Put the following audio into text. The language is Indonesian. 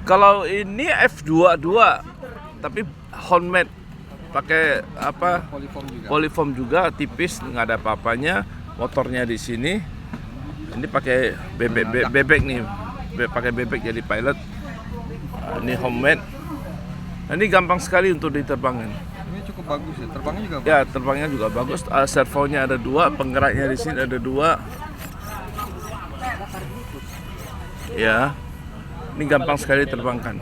Kalau ini F22 tapi homemade, pakai apa? Polyfoam juga, tipis, nggak ada apa-apanya. Motornya di sini. Ini pakai bebek nih, pakai bebek jadi pilot. Ini homemade. Ini gampang sekali untuk diterbangin. Ini cukup bagus ya, terbangnya juga bagus. Ya, terbangnya juga bagus. Servonya ada 2, penggeraknya di sini ada 2. Ya, ini gampang sekali terbangkan.